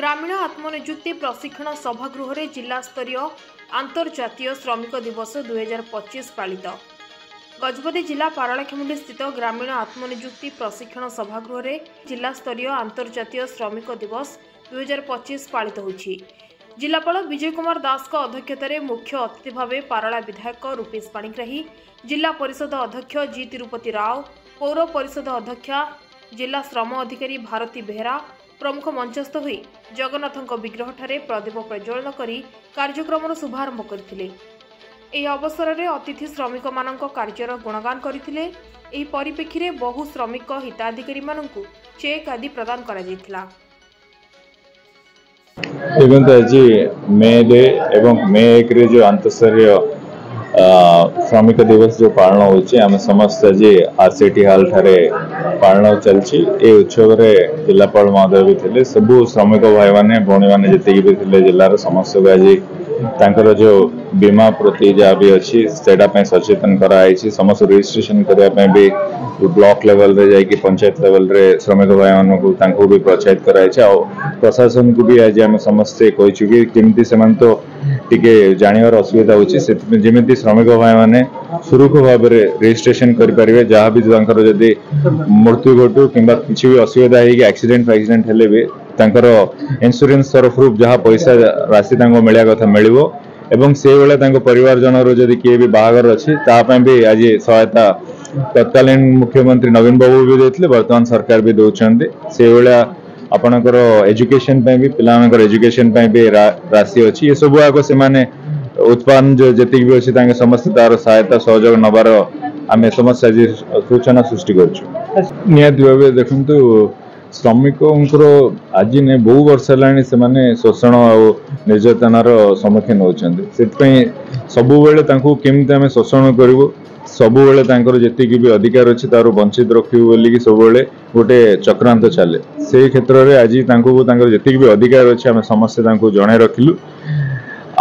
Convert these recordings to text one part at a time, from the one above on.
ग्रामीण आत्मनिजुक्ति प्रशिक्षण सभागृह रे जिला स्तरीय अंतर्जातीय श्रमिक दिवस 2025 पालित। गजपति जिला पारलाखेमुंडी स्थित ग्रामीण आत्मनिजुक्ति प्रशिक्षण सभागृह रे जिला स्तरीय अंतर्जातीय श्रमिक दिवस 2025 पालित होछि। जिलापाल विजय कुमार दास को अध्यक्षतार मुख्य अतिथि भाव पारला विधायक रूपेश पाणिग्राही, जिला परिषद अध्यक्ष जी तिरुपति राव, पौर परिषद अध्यक्षा जिला श्रम अधिकारी भारती बेहरा प्रमुख मंचस्थ होई जगन्नाथ विग्रह ठारे प्रदीप प्रज्वलन करी कार्यक्रम शुभारंभ करथिले। एही अवसर में अतिथि श्रमिक मानक कार्यर गुणगान करथिले। एही परिप्रेक्षी रे बहु श्रमिक हिताधिकारी मानकु चेक आदि प्रदान करा जायथिला। आज मे 2 एवं मे 1 रे जो अंतस्तरीय श्रमिक दिवस जो पालन होची आम समस्त आज आरसीटी हॉल ठारे पालन चलची। ए उत्सव रे जिलापाल महोदय भी थिले, सबु श्रमिक भाई माने भौणी माने जति भी थिले जिल्लार समस्त आज तांकर जो बीमा प्रति जहाँ भी अच्छी से सचेतन कराई, समस्त रजिस्ट्रेशन करने भी ब्लॉक लेवल रे जाकि पंचायत लेवल रे श्रमिक भाई मानू भी प्रोत्साहित कराई। प्रशासन को भी आज आम समस्ते कही केमती से तो टिके जानवर असुविधा होची, जमी श्रमिक भाई माने सुरक्षित भाव में रजिस्ट्रेशन करें। जहाँ भी जदि मृत्यु घटू कि किसी भी असुविधा है एक्सीडेंट हेले भी तांकर इंश्योरेंस तरफ जहाँ पैसा राशि मिलवा कथा मिलिबो एवं से बेले परिवार जनर जदि किए भी बाहागर अच्छी तापाई भी आज सहायता तत्कालीन मुख्यमंत्री नवीन बाबू भी देते, वर्तमान सरकार भी दौरान से आपणकर एजुकेशन भी पिलांकर एजुकेशन भी राशि अच्छी। ये सब आग से उत्पादन जो जी भी अच्छी समस्त तार सहायता सहयोग नबार आम समस्त आज सूचना सृष्टि कर देखु श्रमिकों आज नहीं बहु वर्ष है शोषण और निर्यातनार सम्मुखीन होती। सबुबले केमती आम शोषण करूँ, सबुबले जी भी अधिकार अच्छी तार वंचित रखू बोलिकी सबुबले गोटे चक्रांत चले। से क्षेत्र में आज जी भी अधिकार अच्छे आम समस्ते जन रखिलु।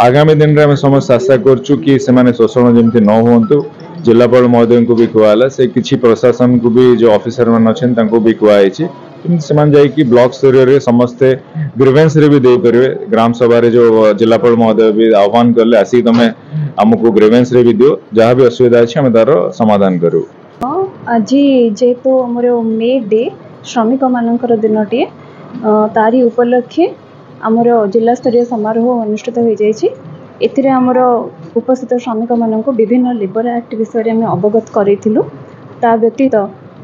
आगामी दिन में आम समस्त आशा करूँ कि से शोषण जमी न हूँ। जिलापाल महोदय को भी कहला से किसी प्रशासन को भी जो ऑफिसर मान अच्छे भी कहई से ब्लॉक स्तर रे समस्ते ग्रीवेंस रे भी दे पारे। ग्राम सभा रे जो जिलापाल महोदय भी आह्वान कले आसिक तुम आमको ग्रीवेंस रे भी दियो, जहाँ भी असुविधा अच्छी आम तार समाधान करूँ। आज जेहेतु आमर मे डे श्रमिक मानकर दिनटे तारी उपलक्षे आमर जिला स्तरीय समारोह अनुष्ठित हो जाइए। एथिरे आमर उपस्थित श्रमिक मानक विभिन्न लेबर एक्ट विषय में अवगत करूँ। ता व्यतीत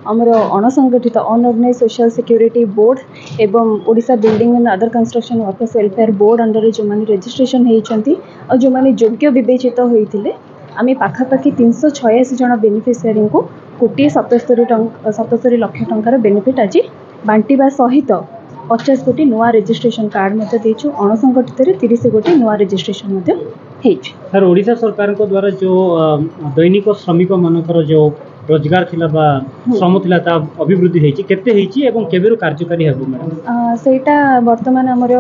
आमर अणसंगठित अनऑर्गनाइज सोशल सिक्योरिटी बोर्ड एवं Odisha building and other construction workers welfare board under जो मैंने रजिस्ट्रेशन होती और जो मैंने योग्य विवेचित होते आम पाखापाखि 386 जन बेनिफिशियरी को 1,77 लाख टंकार बेनिफिट आज बांटा सहित 50 कोटी नुआ रजिस्ट्रेशन कार्ड देचु। अणसंगठित 30 कोटी नुआ रजिस्ट्रेशन सर ओडिशा सरकार को द्वारा जो दैनिक श्रमिक मानकर जो रोजगार थिला बा श्रम थिला ता अभिवृद्धि हेची केते हेची एवं केबेरु कार्यकारी हेबो मैडम सेटा वर्तमान हमर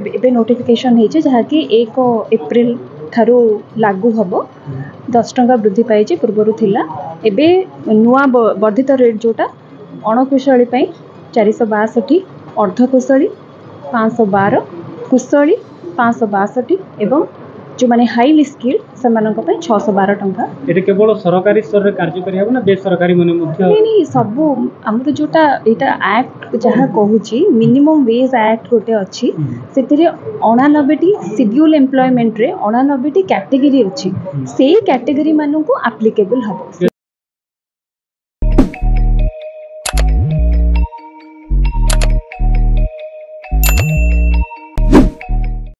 एबे नोटिफिकेशन हेची जहा कि 1 अप्रैल थारु लागू हबो। 10 टंका वृद्धि पाइची, पूर्वरु थिला एबे नुआ वर्धित रेट जोटा अणकुशली पई 462, अर्धकुशली 512, कुशली 562 एवं जो माने हाईली स्किल से 612 टंका। ये केवल सरकारी स्तर रे कार्यकारी हेबो ना बेसरकारी माने मध्य नहीं सबू हमर जोटा एटा एक्ट जहाँ कहूची मिनिमम वेज एक्ट गोटे अच्छी से 89टी शेड्यूल एम्प्लॉयमेंट रे 89टी कैटेगरी अच्छी से कैटेगरी मानू को एप्लीकेबल हम।